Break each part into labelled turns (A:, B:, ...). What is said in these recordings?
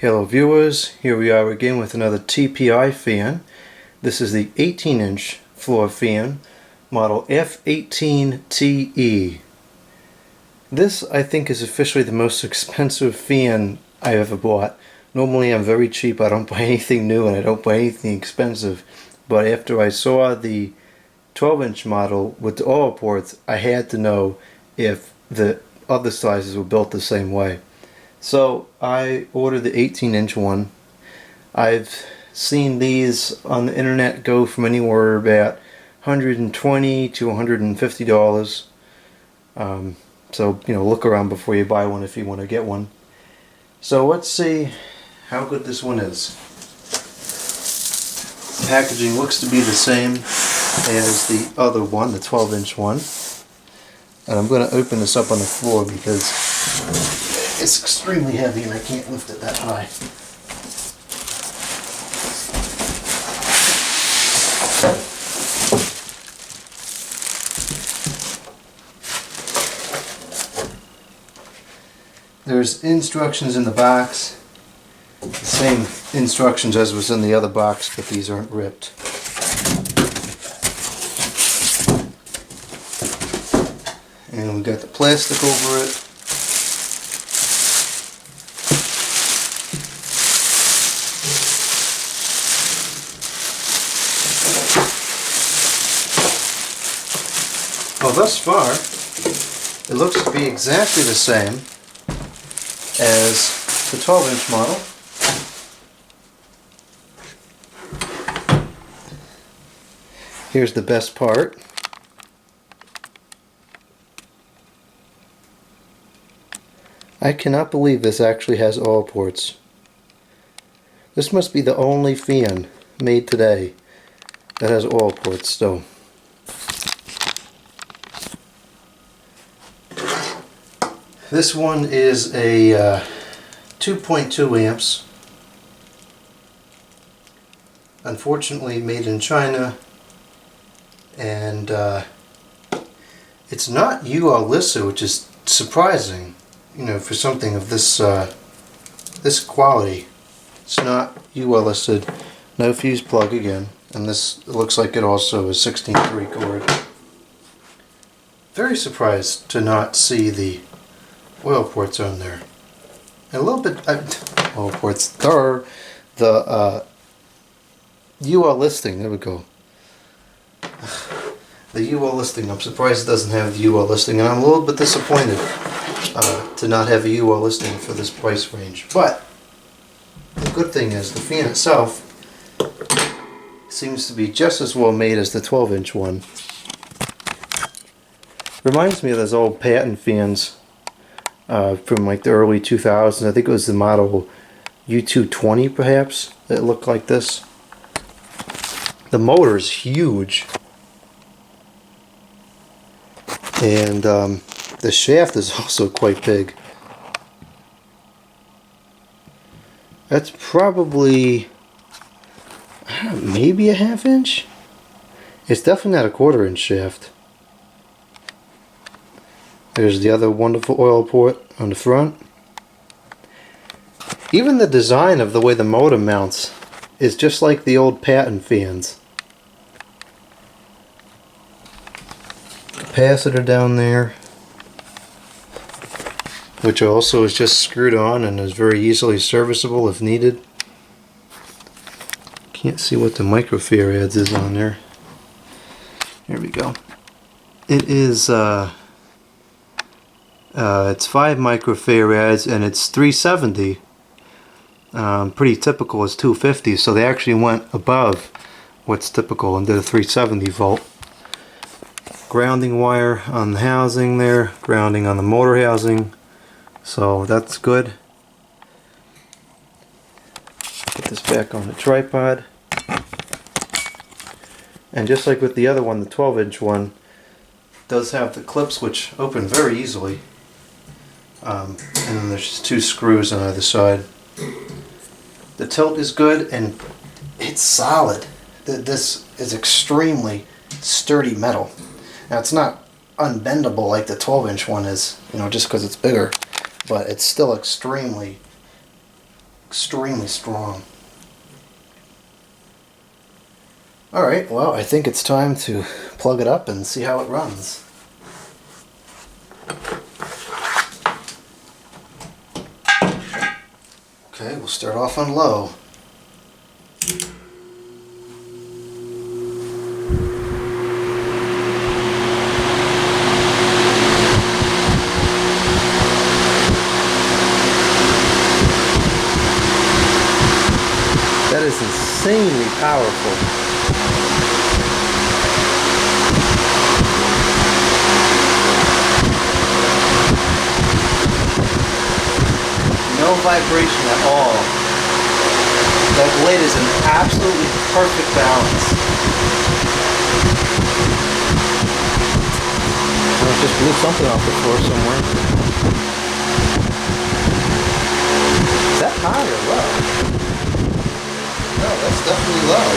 A: Hello viewers, here we are again with another TPI fan. This is the 18-inch floor fan, model F-18-TE. This, I think, is officially the most expensive fan I ever bought. Normally I'm very cheap, I don't buy anything new and I don't buy anything expensive. But after I saw the 12-inch model with the oil ports, I had to know if the other sizes were built the same way. So I ordered the 18-inch one. I've seen these on the internet go from anywhere about $120 to $150. So look around before you buy one if you want to get one. So let's see how good this one is. The packaging looks to be the same as the other one, the 12-inch one. And I'm going to open this up on the floor because it's extremely heavy and I can't lift it that high. There's instructions in the box, the same instructions as was in the other box, but these aren't ripped. And we got the plastic over it. Well, thus far, it looks to be exactly the same as the 12-inch model. Here's the best part. I cannot believe this actually has oil ports. This must be the only fan made today that has oil ports still. This one is a 2.2 amps. Unfortunately made in China, and it's not UL listed, which is surprising, for something of this this quality. It's not UL listed. No fuse plug again, and this looks like it also is 16/3 cord. Very surprised to not see the oil ports on there. And a little bit oil ports. There are the UL listing. There we go. The UL listing. I'm surprised it doesn't have the UL listing, and I'm a little bit disappointed to not have a UL listing for this price range. But the good thing is the fan itself seems to be just as well made as the 12-inch one. Reminds me of those old Patton fans from like the early 2000s. I think it was the model U220 perhaps that looked like this. The motor is huge, and the shaft is also quite big. That's probably maybe a ½ inch. It's definitely not a 1/4 inch shaft. There's the other wonderful oil port on the front. Even the design of the way the motor mounts is just like the old Patton fans. Capacitor down there, which also is just screwed on and is very easily serviceable if needed. Can't see what the microfarads is on there. Here we go. It is it's 5 microfarads and it's 370. Pretty typical is 250, so they actually went above what's typical and did a 370 volt. Grounding wire on the housing there, grounding on the motor housing, so that's good. Put this back on the tripod. And just like with the other one, the 12-inch one does have the clips which open very easily. And then there's just 2 screws on either side. The tilt is good and it's solid. This is extremely sturdy metal. Now it's not unbendable like the 12-inch one is, just because it's bigger, but it's still extremely extremely strong. Alright, well, I think it's time to plug it up and see how it runs. Okay, we'll start off on low. That is insanely powerful. No vibration at all. That blade is in absolutely perfect balance. I just blew something off the floor somewhere. Is that high or low? No, that's definitely low.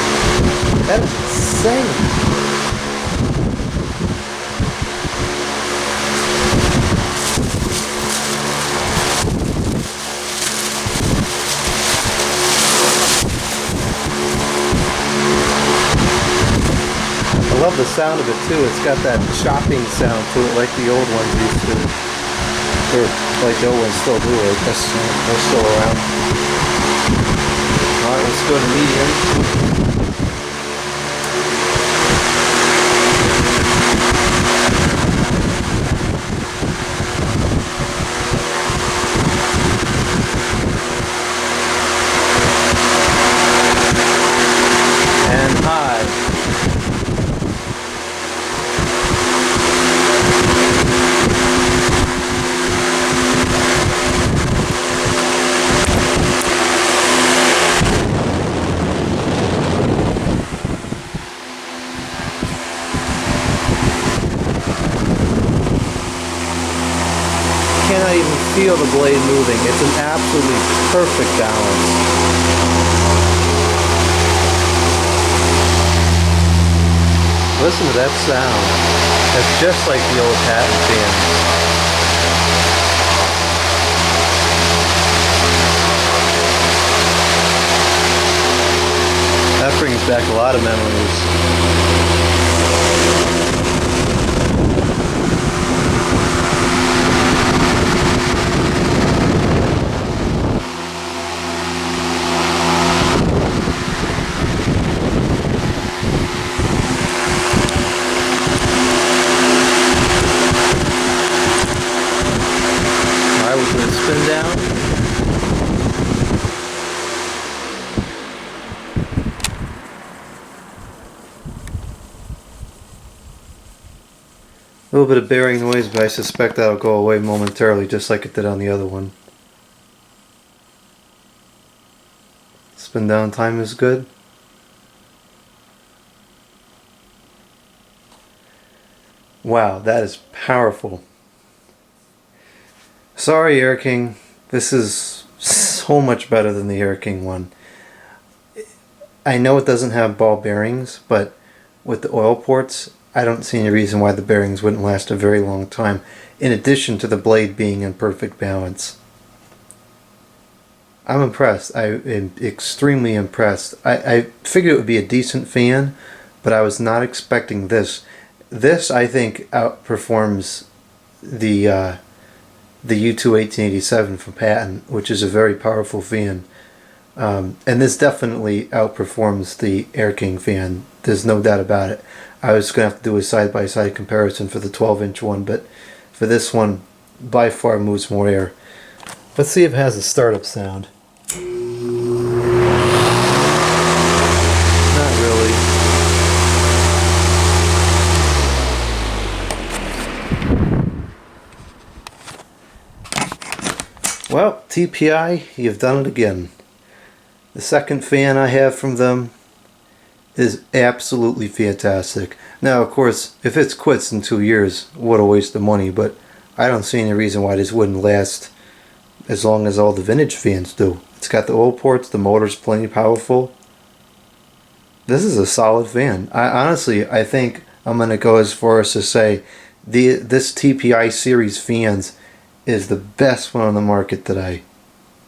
A: That is insane. I love the sound of it too. It's got that chopping sound to it like the old ones used to. Or like the old ones still do, I guess they're still around. Alright, let's go to medium. And high. Cannot even feel the blade moving. It's an absolutely perfect balance. Listen to that sound. That's just like the old Patton fan. That brings back a lot of memories. Spin down. A little bit of bearing noise, but I suspect that'll go away momentarily, just like it did on the other one. Spin down time is good. Wow, that is powerful. Sorry, Air King. This is so much better than the Air King one. I know it doesn't have ball bearings, but with the oil ports, I don't see any reason why the bearings wouldn't last a very long time, in addition to the blade being in perfect balance. I'm impressed. I am extremely impressed. I figured it would be a decent fan, but I was not expecting this. This, I think, outperforms the U2-1887 from Patton, which is a very powerful fan. And this definitely outperforms the Air King fan. There's no doubt about it. I was going to have to do a side-by-side comparison for the 12-inch one, but for this one, by far moves more air. Let's see if it has a startup sound. Not really. Well, TPI, you've done it again. The second fan I have from them is absolutely fantastic. Now, of course, if it quits in 2 years, what a waste of money, but I don't see any reason why this wouldn't last as long as all the vintage fans do. It's got the oil ports, the motor's plenty powerful. This is a solid fan. I think I'm going to go as far as to say this TPI series fans is the best one on the market today.